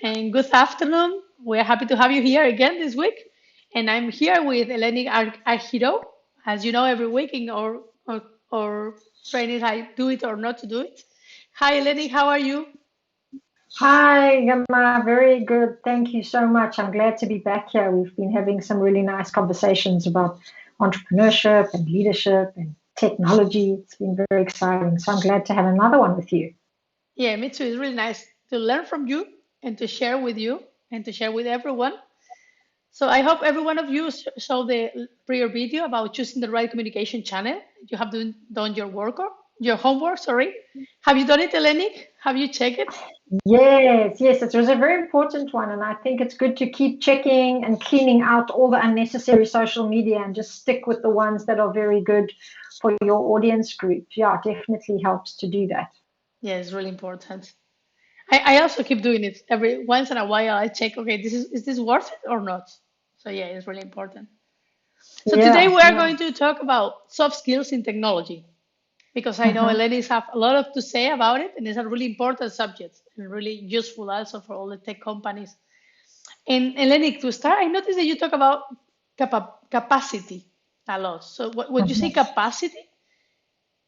and good afternoon. We're happy to have you here again this week. And I'm here with Eleni Argiro. As you know, every week in our trainings, I do it or not to do it. Hi, Eleni, how are you? Hi, Gemma. Very good. Thank you so much. I'm glad to be back here. We've been having some really nice conversations about entrepreneurship and leadership and technology. It's been very exciting. So I'm glad to have another one with you. Yeah, me too. It's really nice to learn from you and to share with you and to share with everyone. So I hope every one of you saw the prior video about choosing the right communication channel. You have done your your homework, sorry. Have you done it, Eleni? Have you checked it? Yes, it was a very important one. And I think it's good to keep checking and cleaning out all the unnecessary social media and just stick with the ones that are very good for your audience group. Yeah, it definitely helps to do that. Yeah, it's really important. I also keep doing it every once in a while. I check, okay, is this worth it or not? So yeah, it's really important. So today Yeah, we are yeah. going to talk about soft skills in technology because I know Uh-huh. Elenis have a lot of to say about it, and it's a really important subject and really useful also for all the tech companies. And Eleni, to start, I noticed that you talk about capacity a lot. So when you say Uh-huh. capacity,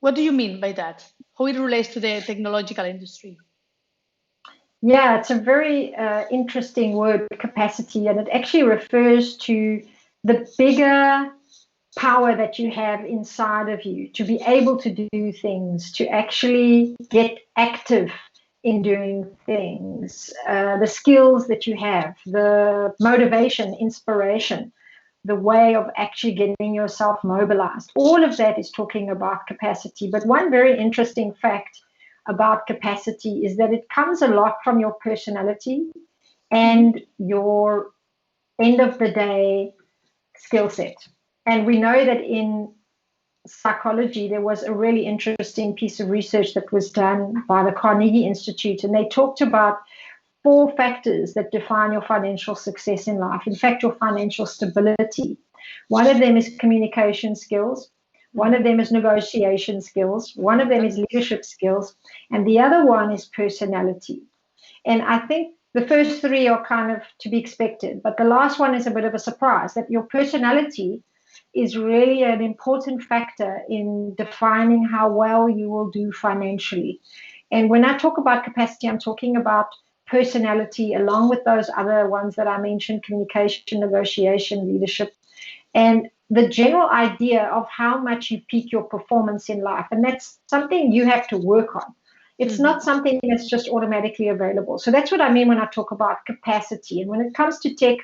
what do you mean by that? How it relates to the technological industry? Yeah, it's a very interesting word, capacity, and it actually refers to the bigger power that you have inside of you to be able to do things, to actually get active in doing things, the skills that you have, the motivation, inspiration, the way of actually getting yourself mobilized. All of that is talking about capacity. But one very interesting fact about capacity is that it comes a lot from your personality Hmm. and your end of the day skill set. And we know that in psychology, there was a really interesting piece of research that was done by the Carnegie Institute, and they talked about four factors that define your financial success in life. In fact, your financial stability. One of them is communication skills. One of Hmm. them is negotiation skills. One of them is Important. leadership skills. And the other one is personality. And I think the first three are kind of to be expected, but the last one is a bit of a surprise that your personality is really an important factor in defining how well you will do financially. And when I talk about capacity, I'm talking about personality along with those other ones that I mentioned: communication, negotiation, leadership, and the general idea of how much you peak your performance in life. And that's something you have to work on. It's Hmm. not something that's just automatically available. So that's what I mean when I talk about capacity. And when it comes to tech,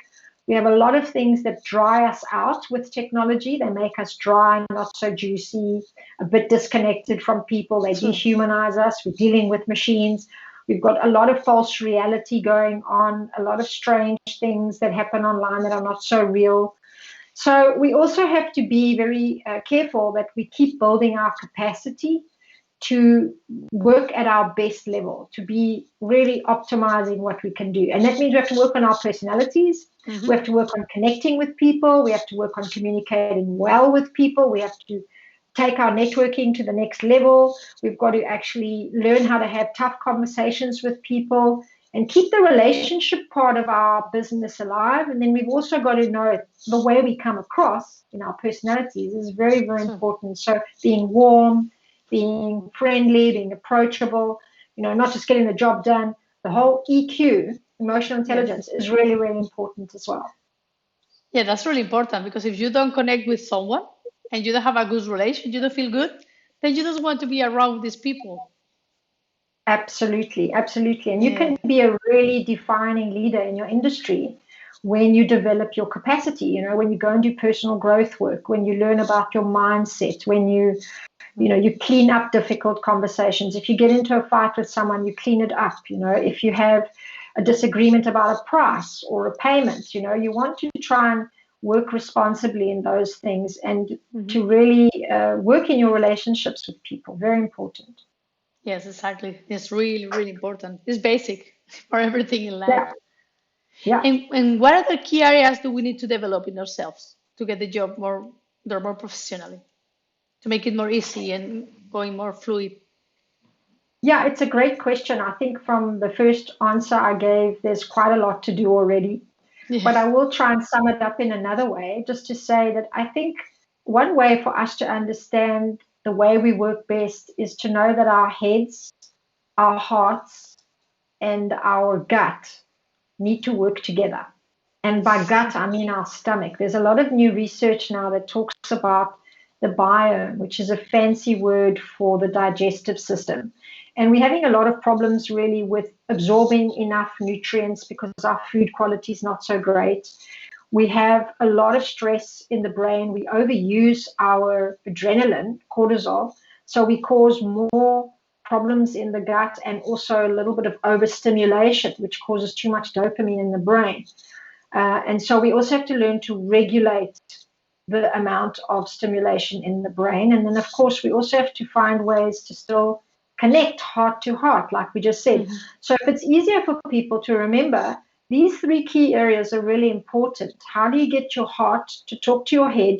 we have a lot of things that dry us out with technology. They make us dry, not so juicy, a bit disconnected from people. They True. dehumanize us. We're dealing with machines. We've got a lot of false reality going on, a lot of strange things that happen online that are not so real. So we also have to be very careful that we keep building our capacity to work at our best level, to be really optimizing what we can do. And that means we have to work on our personalities. We Hmm. have to work on connecting with people. We have to work on communicating well with people. We have to take our networking to the next level. We've got to actually learn how to have tough conversations with people and keep the relationship part of our business alive. And then we've also got to know the way we come across in our personalities is very, very True. important. So being warm, being friendly, being approachable, not just getting the job done. The whole EQ, emotional Yes. intelligence, is really, really important as well. Yeah, that's really important because if you don't connect with someone and you don't have a good relation, you don't feel good, then you don't want to be around these people. Absolutely, absolutely. And you Yeah. can be a really defining leader in your industry when you develop your capacity, when you go and do personal growth work, when you learn about your mindset, when you clean up difficult conversations. If you get into a fight with someone, you clean it up. If you have a disagreement about a price or a payment, you want to try and work responsibly in those things and Hmm. to really work in your relationships with people. Very important. Yes, exactly. It's really, really important. It's basic for everything in life. Yeah, yeah. And what other key areas do we need to develop in ourselves to get the job more professionally, to make it more easy and going more fluid? Yeah, it's a great question. I think from the first answer I gave, there's quite a lot to do already. Yeah. But I will try and sum it up in another way, just to say that I think one way for us to understand the way we work best is to know that our heads, our hearts, and our gut need to work together. And by gut, I mean our stomach. There's a lot of new research now that talks about the biome, which is a fancy word for the digestive system. And we're having a lot of problems really with absorbing enough nutrients because our food quality is not so great. We have a lot of stress in the brain. We overuse our adrenaline, cortisol, so we cause more problems in the gut and also a little bit of overstimulation, which causes too much dopamine in the brain. And so we also have to learn to regulate the amount of stimulation in the brain. And then, of course, we also have to find ways to still connect heart to heart, like we just said. So if it's easier for people to remember, these three key areas are really important. How do you get your heart to talk to your head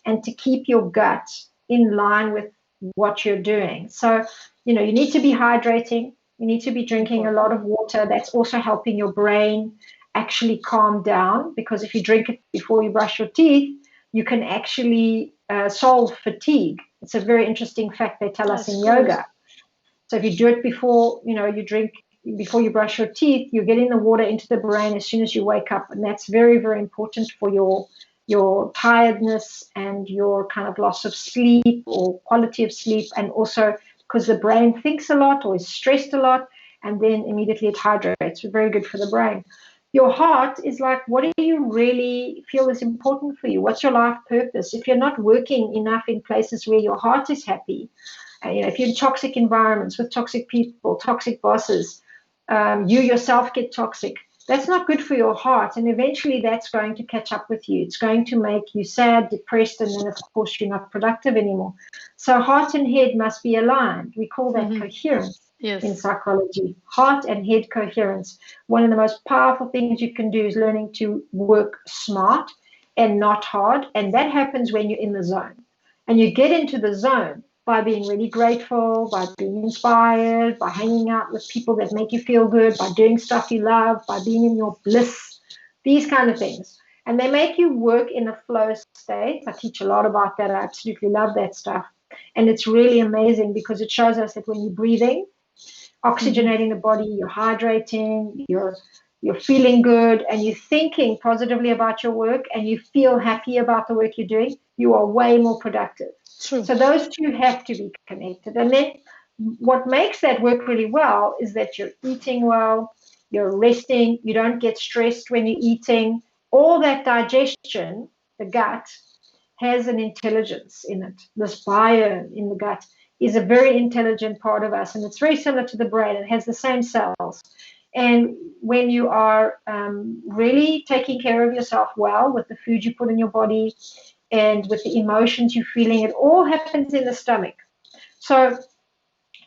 and to keep your gut in line with what you're doing? So, you need to be hydrating. You need to be drinking a lot of water. That's also helping your brain actually calm down, because if you drink it before you brush your teeth, you can actually solve fatigue. It's a very interesting fact they tell us in yoga. So if you do it before, you drink before you brush your teeth, you're getting the water into the brain as soon as you wake up. And that's very, very important for your tiredness and your kind of loss of sleep or quality of sleep. And also because the brain thinks a lot or is stressed a lot, and then immediately it hydrates. So very good for the brain. Your heart is like, what do you really feel is important for you? What's your life purpose? If you're not working enough in places where your heart is happy, if you're in toxic environments with toxic people, toxic bosses, you yourself get toxic, that's not good for your heart. And eventually that's going to catch up with you. It's going to make you sad, depressed, and then, of course, you're not productive anymore. So heart and head must be aligned. We call that coherence. Yes. In psychology, heart and head coherence. One of the most powerful things you can do is learning to work smart and not hard. And that happens when you're in the zone. And you get into the zone by being really grateful, by being inspired, by hanging out with people that make you feel good, by doing stuff you love, by being in your bliss, these kind of things. And they make you work in a flow state. I teach a lot about that. I absolutely love that stuff. And it's really amazing because it shows us that when you're breathing, oxygenating the body, you're hydrating, you're feeling good, and you're thinking positively about your work, and you feel happy about the work you're doing, you are way more productive. True. So those two have to be connected. And then what makes that work really well is that you're eating well, you're resting, you don't get stressed when you're eating. All that digestion, the gut, has an intelligence in it. This biome in the gut is a very intelligent part of us, and it's very similar to the brain. It has the same cells. And when you are really taking care of yourself well with the food you put in your body and with the emotions you're feeling, it all happens in the stomach. So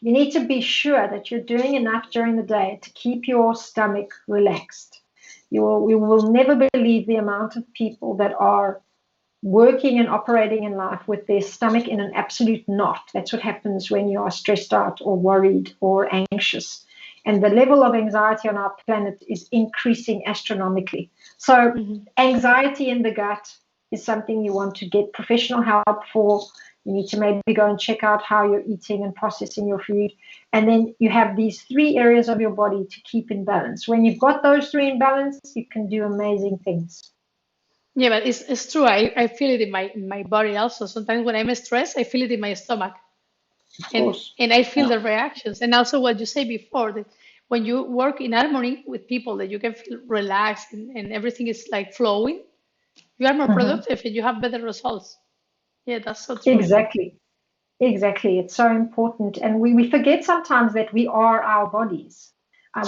you need to be sure that you're doing enough during the day to keep your stomach relaxed. You will never believe the amount of people that are working and operating in life with their stomach in an absolute knot. That's what happens when you are stressed out or worried or anxious. And the level of anxiety on our planet is increasing astronomically. So anxiety in the gut is something you want to get professional help for. You need to maybe go and check out how you're eating and processing your food. And then you have these three areas of your body to keep in balance. When you've got those three in balance, you can do amazing things. Yeah, but it's true. I feel it in my body also. Sometimes when I'm stressed, I feel it in my stomach. Of and course. and I feel the reactions. And also what you say before, that when you work in harmony with people, that you can feel relaxed and everything is like flowing, you are more productive and you have better results. Yeah, that's so true. Exactly. Exactly. It's so important. And we forget sometimes that we are our bodies.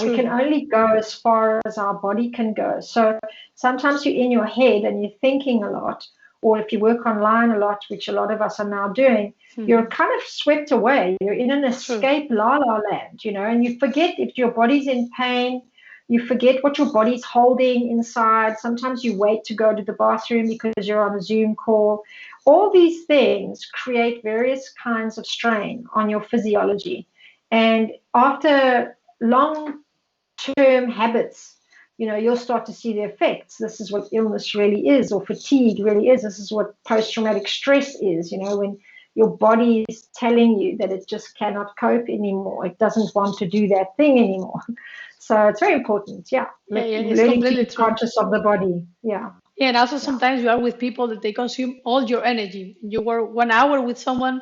We can True. only go as far as our body can go. So sometimes you're in your head and you're thinking a lot, or if you work online a lot, which a lot of us are now doing, you're kind of swept away. You're in an True. escape la la land, and you forget if your body's in pain. You forget what your body's holding inside. Sometimes you wait to go to the bathroom because you're on a Zoom call. All these things create various kinds of strain on your physiology. And after long-term habits, you'll start to see the effects. This is what illness really is, or fatigue really is. This is what post-traumatic stress is, when your body is telling you that it just cannot cope anymore. It doesn't want to do that thing anymore. So it's very important, It's learning to completely be true. conscious of the body. Yeah. Yeah, and also sometimes you are with people that they consume all your energy. You work 1 hour with someone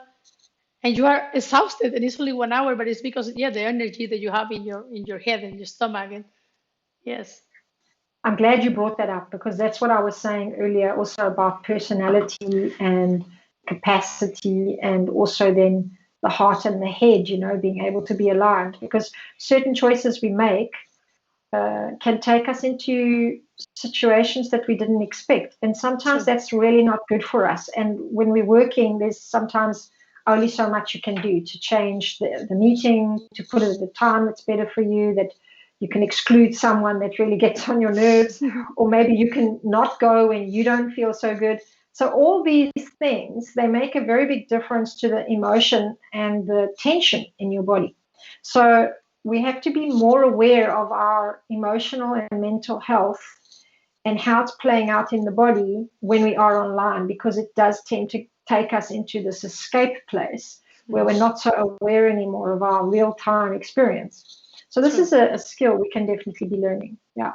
and you are exhausted, and it's only 1 hour, but it's because the energy that you have in your head and your stomach. And yes, I'm glad you brought that up, because that's what I was saying earlier, also about personality and capacity, and also then the heart and the head, being able to be aligned, because certain choices we make can take us into situations that we didn't expect. And sometimes true. that's really not good for us. And when we're working, there's sometimes only so much you can do to change the meeting, to put it at a time that's better for you, that you can exclude someone that really gets on your nerves, or maybe you can not go when you don't feel so good. So all these things, they make a very big difference to the emotion and the tension in your body. So we have to be more aware of our emotional and mental health and how it's playing out in the body when we are online, because it does tend to take us into this escape place where we're not so aware anymore of our real-time experience. So this True. is a skill we can definitely be learning. Yeah.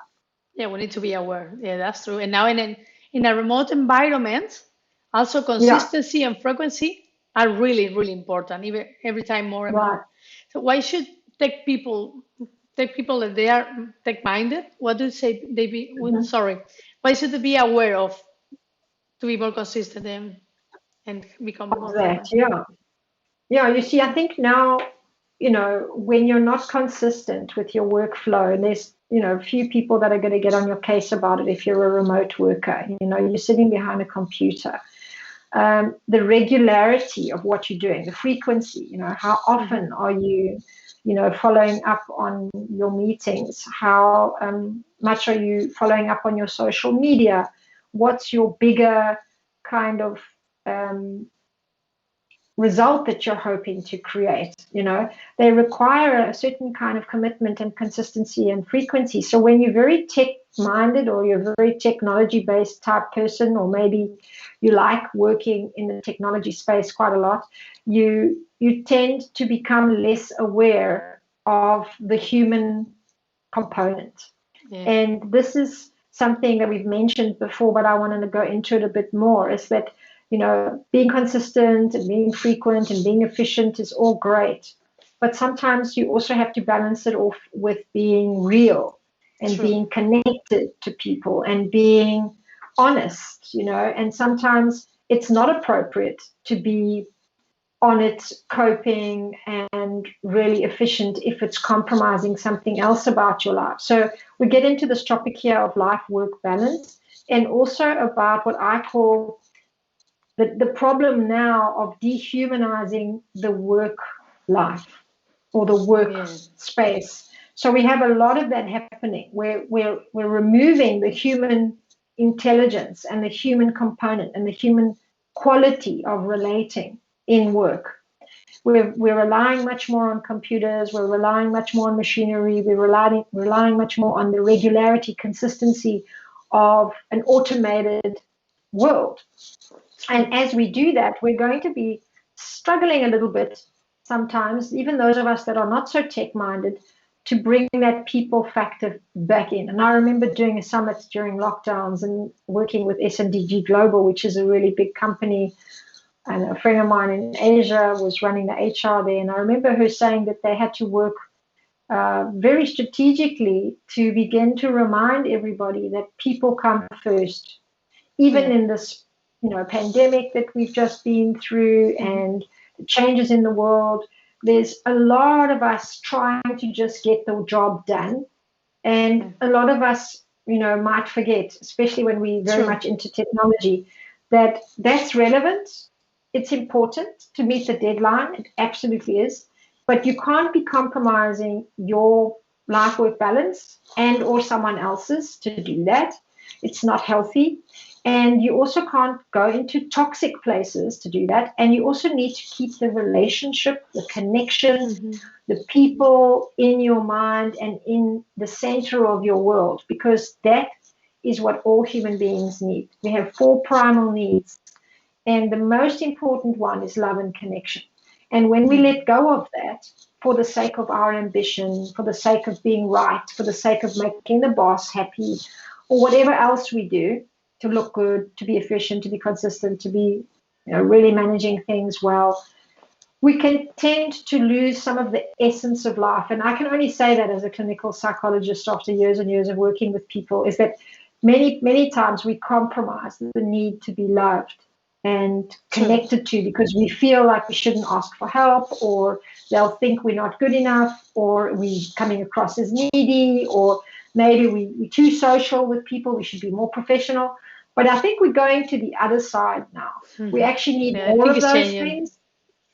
Yeah, we need to be aware. Yeah, that's true. And now in a remote environment, also Yeah. consistency and frequency are really, really important, even every time more and Right. more. So why should tech people tech people that they are tech minded? What do you say they be Mhm. sorry. Why should they be aware of to be more consistent and become Of more that. frequent? Yeah. Yeah. You see, I think now, when you're not consistent with your workflow, and there's, a few people that are going to get on your case about it if you're a remote worker, you're sitting behind a computer. The regularity of what you're doing, the frequency, how often are you, following up on your meetings? How much are you following up on your social media? What's your bigger kind of um, result that you're hoping to create? They require a certain kind of commitment and consistency and frequency. So when you're very tech minded, or you're a very technology based type person, or maybe you like working in the technology space quite a lot, you tend to become less aware of the human component. Yeah. And this is something that we've mentioned before, but I wanted to go into it a bit more, is that, being consistent and being frequent and being efficient is all great. But sometimes you also have to balance it off with being real and True. being connected to people and being honest, and sometimes it's not appropriate to be on it, coping and really efficient if it's compromising something else about your life. So we get into this topic here of life-work balance, and also about what I call the problem now of dehumanizing the work life, or the work Yeah. space. So we have a lot of that happening, where we're removing the human intelligence and the human component and the human quality of relating in work. We're relying much more on computers. We're relying much more on machinery. We're relying much more on the regularity, consistency of an automated world. True. And as we do that, we're going to be struggling a little bit sometimes, even those of us that are not so tech minded, to bring that people factor back in. And I remember doing a summit during lockdowns and working with SMDG Global, which is a really big company, and a friend of mine in Asia was running the HR there. And I remember her saying that they had to work very strategically to begin to remind everybody that people come first, even Yeah. in this, pandemic that we've just been through, and the changes in the world. There's a lot of us trying to just get the job done, and a lot of us, might forget, especially when we're very True. much into technology, that that's relevant. It's important to meet the deadline. It absolutely is. But you can't be compromising your life work balance and or someone else's to do that. It's not healthy. And you also can't go into toxic places to do that. And you also need to keep the relationship, the connections, Hmm. the people in your mind and in the center of your world, because that is what all human beings need. We have four primal needs, and the most important one is love and connection. And when we let go of that for the sake of our ambition, for the sake of being right, for the sake of making the boss happy, or whatever else we do to look good, to be efficient, to be consistent, to be really managing things well, we can tend to lose some of the essence of life. And I can only say that as a clinical psychologist after years and years of working with people, is that many times we compromise the need to be loved and True. connected to, because we feel like we shouldn't ask for help, or they'll think we're not good enough, or we coming across as needy, or maybe we're too social with people, we should be more professional. But I think we're going to the other side now. We Hmm. actually need Yeah, I all think of it's those changing. things.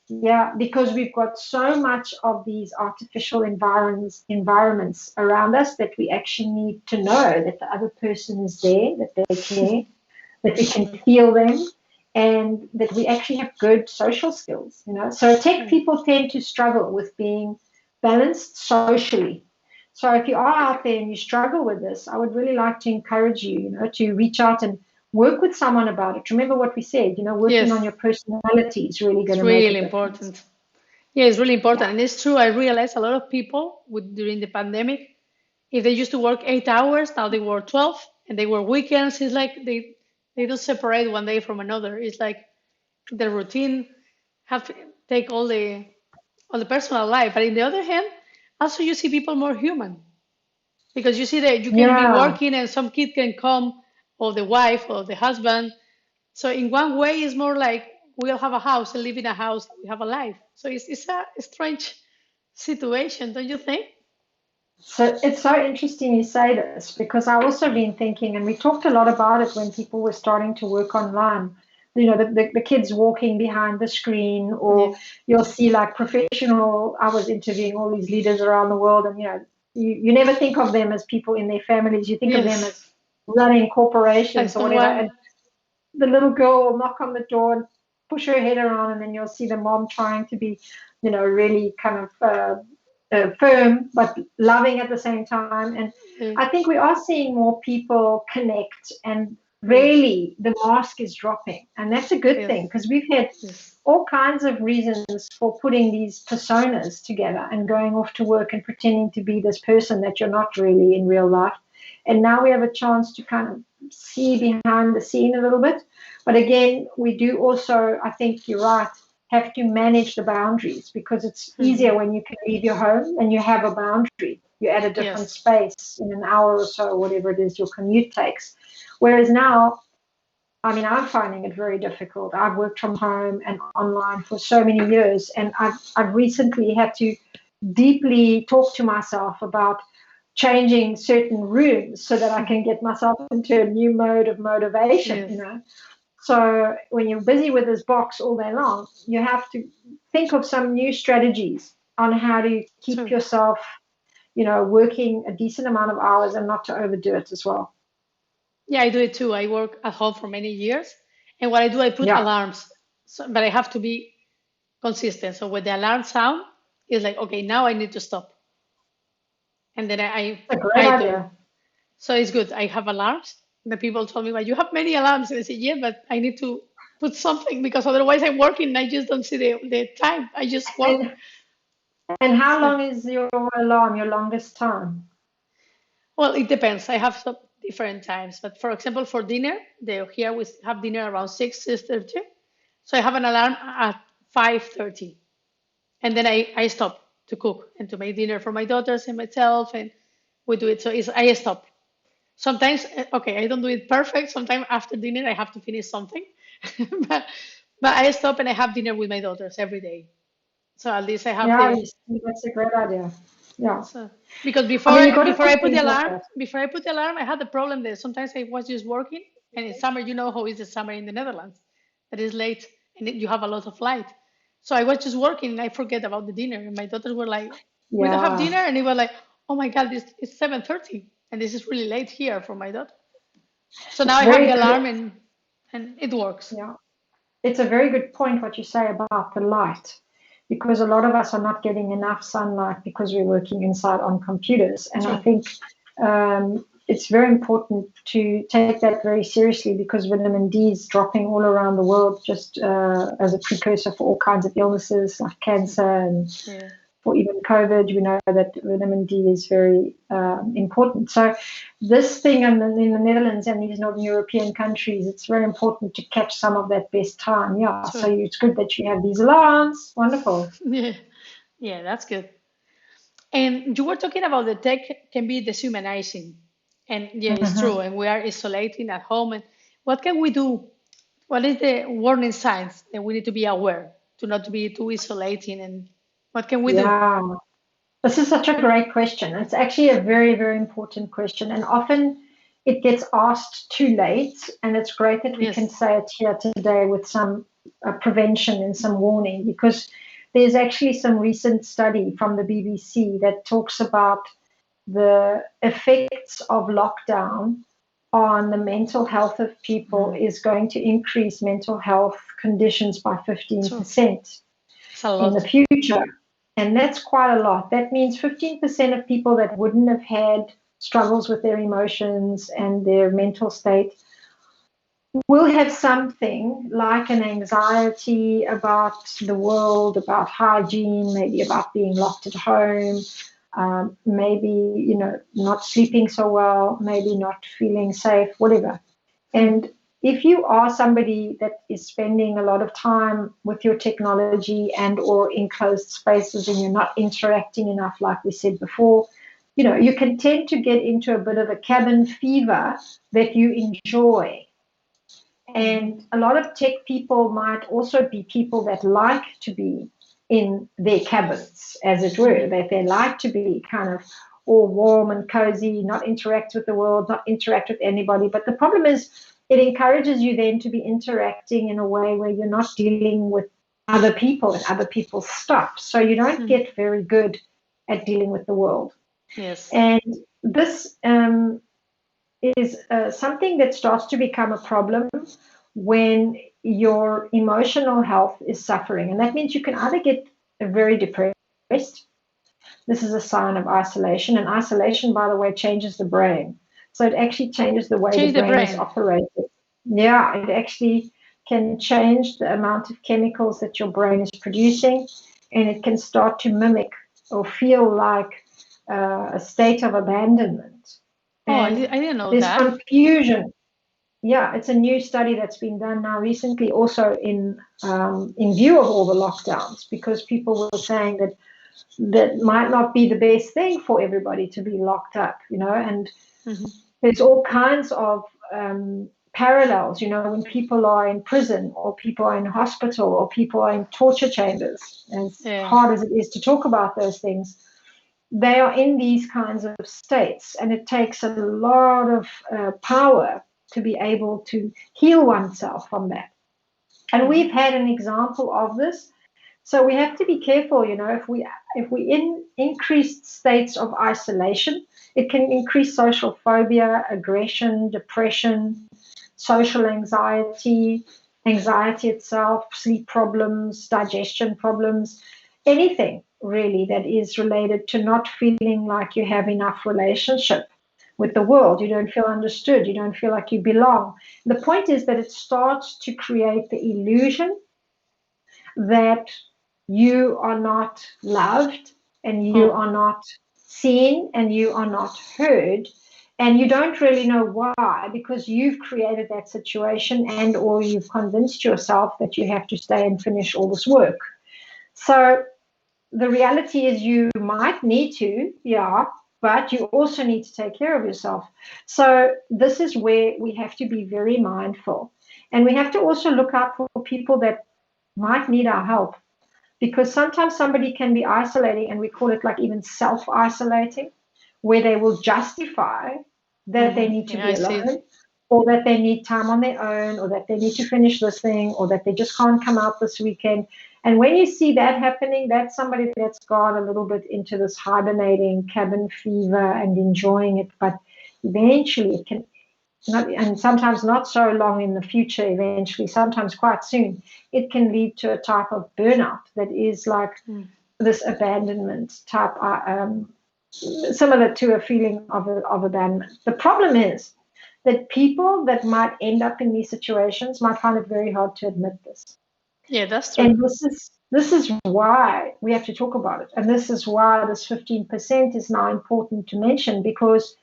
Yeah, because we've got so much of these artificial environments around us, that we actually need to know that the other person is there, that they care, that we can feel them, and that we actually have good social skills. So tech Mm. people tend to struggle with being balanced socially. So if you are out there and you struggle with this, I would really like to encourage you, to reach out and work with someone about it. Remember what we said, working on Yes, your personality is really going it's to make a really difference. important. Yeah, it's really important. Yeah. And it's true, I realized a lot of people during the pandemic, if they used to work 8 hours, now they work 12, and they work weekends. It's like they don't separate one day from another. It's like the routine have to take all the personal life. But in the other hand, also you see people more human, because you see that you can be Yeah. working and some kid can come, or the wife or the husband. So in one way, it's more like we all have a house and live in a house. We have a life. So it's a strange situation, don't you think? So it's so interesting you say this, because I also been thinking, and we talked a lot about it when people were starting to work online. The kids walking behind the screen, or Yes. you'll see like professional. I was interviewing all these leaders around the world, and you never think of them as people in their families. You think of them Yes. as running Like corporations or whatever. someone. And the little girl will knock on the door and push her head around, and then you'll see the mom trying to be, really kind of firm but loving at the same time. And uh, I think we are seeing more people connect, and yes. really the mask is dropping, and that's a good Yes. thing, because we've had Yes. all kinds of reasons for putting these personas together and going off to work and pretending to be this person that you're not really in real life. And now we have a chance to kind of see behind the scene a little bit. But again, we do also, I think you're right, have to manage the boundaries, because it's Hmm. easier when you can leave your home and you have a boundary. You're at a different Yes. space in an hour or so, whatever it is your commute takes. Whereas now, I mean, I'm finding it very difficult. I've worked from home and online for so many years, and I've recently had to deeply talk to myself about changing certain rooms so that I can get myself into a new mode of motivation, Yes. So when you're busy with this box all day long, you have to think of some new strategies on how to keep True. yourself, working a decent amount of hours and not to overdo it as well. Yeah, I do it too. I work at home for many years, and what I do, I put Yeah, alarms. So, but I have to be consistent. So when the alarm sound, it's like, okay, now I need to stop, and then a great I do. idea. So it's good. I have alarms. The people told me, well, you have many alarms. And I said, yeah, but I need to put something, because otherwise I'm working and I just don't see the time. I just work. And how So, long is your alarm, your longest time? well, it depends. I have some different times. But for example, for dinner, here we have dinner around 6:30. So I have an alarm at 5:30. And then I stop to cook and to make dinner for my daughters and myself. And we do it. So I stop. Sometimes, okay, I don't do it perfect. Sometimes after dinner, I have to finish something. but, but I stop and I have dinner with my daughters every day. So at least I have Yeah, the. you see, that's a great idea. Yeah. So because I mean, you got to before I put put the things like alarm, that. I had the problem that sometimes I was just working, and in summer, you know how is the summer in the Netherlands, that is late, and then you have a lot of light. So I was just working, and I forget about the dinner, and my daughters were like, "We don't have Yeah. dinner," and they were like, "Oh my God, it's 7:30, and this is really late here for my daughter." So now It's I have very the good. alarm and it works. Yeah, it's a very good point what you say about the light, because a lot of us are not getting enough sunlight because we're working inside on computers. And I True. think it's very important to take that very seriously, because vitamin D is dropping all around the world, just as a precursor for all kinds of illnesses like cancer, and Yeah. for even COVID. We know that vitamin D is very important. So this thing in the Netherlands and these Northern European countries, it's very important to catch some of that best time. Yeah, so True. it's good that you have these alarms. Wonderful. Yeah. Yeah, that's good. And you were talking about the tech can be dehumanizing. And yeah, it's true. Mhm. And we are isolating at home. And what can we do? What is the warning signs that we need to be aware to not be too isolating? And what can we do? Yeah, this is such a great question. It's actually a very, very important question. And often it gets asked too late. And it's great that we can Yes. say it here today with some prevention and some warning, because there's actually some recent study from the BBC that talks about the effects of lockdown on the mental health of people Mm. is going to increase mental health conditions by True. 15% It's a in the lot. future. And that's quite a lot. That means 15% of people that wouldn't have had struggles with their emotions and their mental state will have something like an anxiety about the world, about hygiene, maybe about being locked at home, maybe, not sleeping so well, maybe not feeling safe, whatever. Mm. And if you are somebody that is spending a lot of time with your technology and or in closed spaces, and you're not interacting enough, like we said before, you can tend to get into a bit of a cabin fever that you enjoy. Mhm. And a lot of tech people might also be people that like to be in their cabins, as it were, Mhm. that they like to be kind of all warm and cozy, not interact with the world, not interact with anybody. But the problem is, it encourages you then to be interacting in a way where you're not dealing with other people and other people's stuff. So you don't Mhm. get very good at dealing with the world. Yes. And this is something that starts to become a problem when your emotional health is suffering. And that means you can either get very depressed. This is a sign of isolation. And isolation, by the way, changes the brain. So it actually changes the way the Change the brain is brain. operated. Yeah, it actually can change the amount of chemicals that your brain is producing. And it can start to mimic or feel like a state of abandonment. Oh, And I didn't know there's that. confusion. Yeah, it's a new study that's been done now recently, also in view of all the lockdowns, because people were saying that that might not be the best thing for everybody to be locked up, and Mhm. there's all kinds of parallels, when people are in prison or people are in hospital or people are in torture chambers, as Yeah. hard as it is to talk about those things, they are in these kinds of states, and it takes a lot of power to be able to heal oneself from that. And Mhm. we've had an example of this. So we have to be careful, if we in increased states of isolation, it can increase social phobia, aggression, depression, social anxiety, anxiety itself, sleep problems, digestion problems, anything really that is related to not feeling like you have enough relationship with the world. You don't feel understood. You don't feel like you belong. The point is that it starts to create the illusion that you are not loved and you Oh, are not seen and you are not heard, and you don't really know why, because you've created that situation and or you've convinced yourself that you have to stay and finish all this work. So the reality is you might need to, yeah, but you also need to take care of yourself. So this is where we have to be very mindful, and we have to also look out for people that might need our help, because sometimes somebody can be isolating, and we call it like even self-isolating, where they will justify that they need to yeah, I be see it. alone, or that they need time on their own, or that they need to finish this thing, or that they just can't come out this weekend. And when you see that happening, that's somebody that's gone a little bit into this hibernating cabin fever and enjoying it, but eventually it can and sometimes not so long in the future, eventually, sometimes quite soon, it can lead to a type of burnout that is like this abandonment type, similar to a feeling of abandonment. The problem is that people that might end up in these situations might find it very hard to admit this. Yeah, that's true. And this is why we have to talk about it. And this is why this 15% is now important to mention, because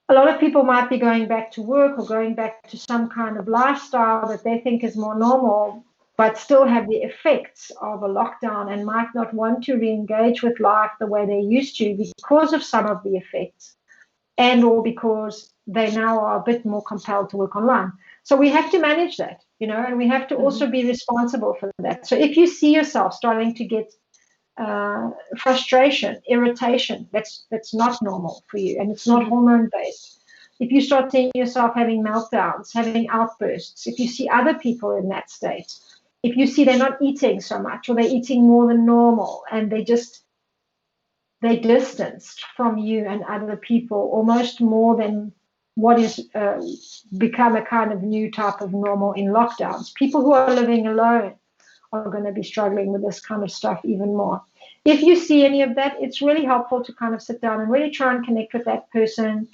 a lot of people might be going back to work or going back to some kind of lifestyle that they think is more normal, but still have the effects of a lockdown and might not want to re-engage with life the way they used to because of some of the effects, and or because they now are a bit more compelled to work online. So we have to manage that, and we have to also be responsible for that. So if you see yourself starting to get frustration, irritation, that's not normal for you, and it's not hormone based. If you start seeing yourself having meltdowns, having outbursts, if you see other people in that state, if you see they're not eating so much, or they're eating more than normal, and they distanced from you and other people almost more than what is become a kind of new type of normal in lockdowns. People who are living alone are going to be struggling with this kind of stuff even more. If you see any of that, it's really helpful to kind of sit down and really try and connect with that person.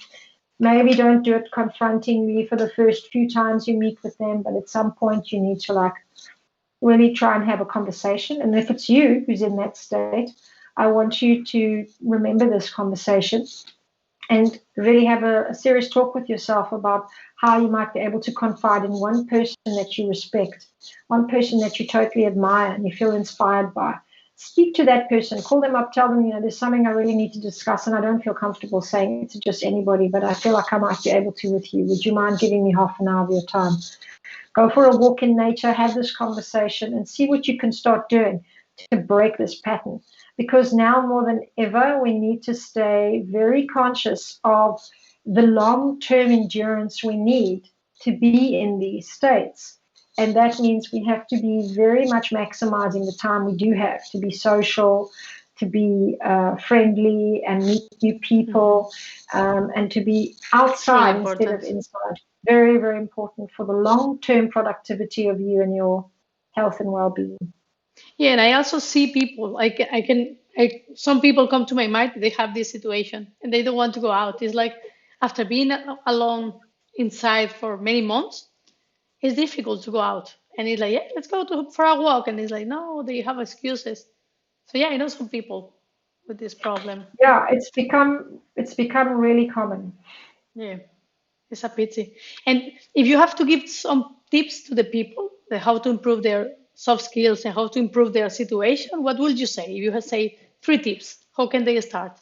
Maybe don't do it confrontingly for the first few times you meet with them, but at some point you need to really try and have a conversation. And if it's you who's in that state, I want you to remember this conversation and really have a serious talk with yourself about how you might be able to confide in one person that you respect, one person that you totally admire and you feel inspired by. Speak to that person, call them up, tell them, there's something I really need to discuss and I don't feel comfortable saying it to just anybody, but I feel like I might be able to with you. Would you mind giving me half an hour of your time? Go for a walk in nature, have this conversation and see what you can start doing to break this pattern. Because now more than ever, we need to stay very conscious of the long-term endurance we need to be in these states. And that means we have to be very much maximizing the time we do have to be social, to be friendly and meet new people, and to be outside instead of inside. Very, very important for the long-term productivity of you and your health and well-being. Yeah, and I also see people. Some people come to my mind. They have this situation and they don't want to go out. It's like after being alone inside for many months, it's difficult to go out. And it's like, yeah, let's go for a walk. And it's like, no, they have excuses. So yeah, I know some people with this problem. Yeah, it's become really common. Yeah, it's a pity. And if you have to give some tips to the people, how to improve their soft skills and how to improve their situation, what would you say? If you had say 3 tips, how can they start?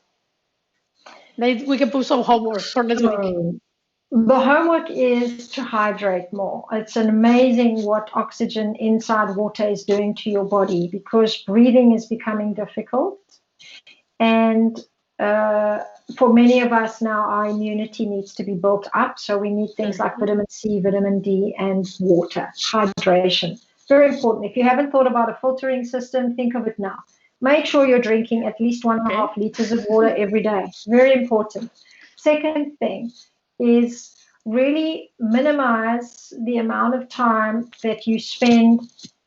We can put some homework for next week. The homework is to hydrate more. It's amazing what oxygen inside water is doing to your body because breathing is becoming difficult. And for many of us now, our immunity needs to be built up. So we need things like vitamin C, vitamin D, and water, hydration. Very important. If you haven't thought about a filtering system, think of it now. Make sure you're drinking at least 1.5 liters of water every day. Very important. Second thing is really minimize the amount of time that you spend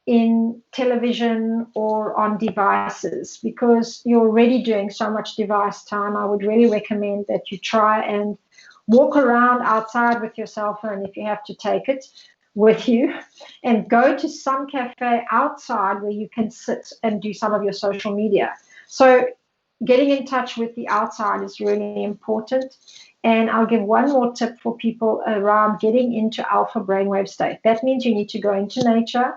in television or on devices because you're already doing so much device time. I would really recommend that you try and walk around outside with your cell phone if you have to take it with you and go to some cafe outside where you can sit and do some of your social media. So getting in touch with the outside is really important. And I'll give one more tip for people around getting into alpha brainwave state. That means you need to go into nature.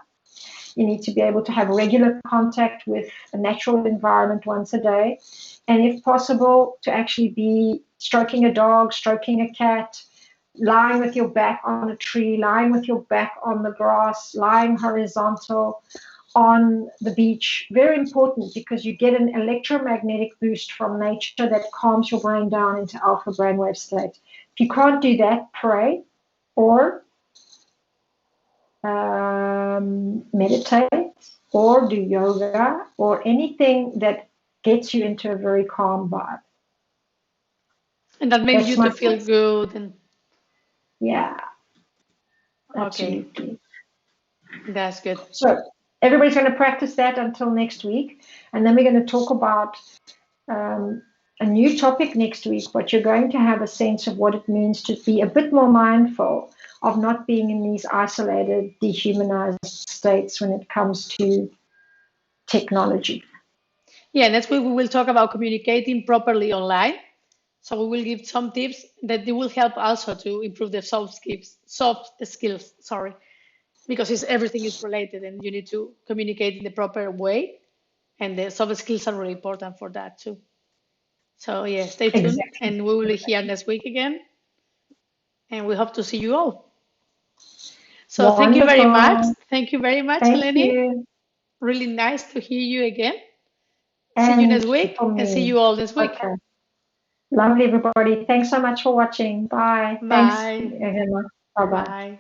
You need to be able to have regular contact with a natural environment once a day. And if possible, to actually be stroking a dog, stroking a cat, lying with your back on a tree, lying with your back on the grass, lying horizontal on the beach. Very important because you get an electromagnetic boost from nature that calms your brain down into alpha brainwave state. If you can't do that, pray or meditate or do yoga or anything that gets you into a very calm vibe. And that makes you to feel good. And Yeah, Okay, absolutely. that's good. So everybody's going to practice that until next week. And then we're going to talk about a new topic next week, but you're going to have a sense of what it means to be a bit more mindful of not being in these isolated, dehumanized states when it comes to technology. Yeah, next week we will talk about communicating properly online. So we will give some tips that they will help also to improve the soft skills, sorry, because everything is related and you need to communicate in the proper way. And the soft skills are really important for that too. So yeah, stay tuned Exactly. and we will be here next week again. And we hope to see you all. So thank you very much. Wonderful. Thank you very much, Thank Eleni. you. Really nice to hear you again. See you And next week for and see me. you all this week. Okay. Lovely, everybody. Thanks so much for watching. Bye. Thanks, Bye. Emma. Bye bye. Bye.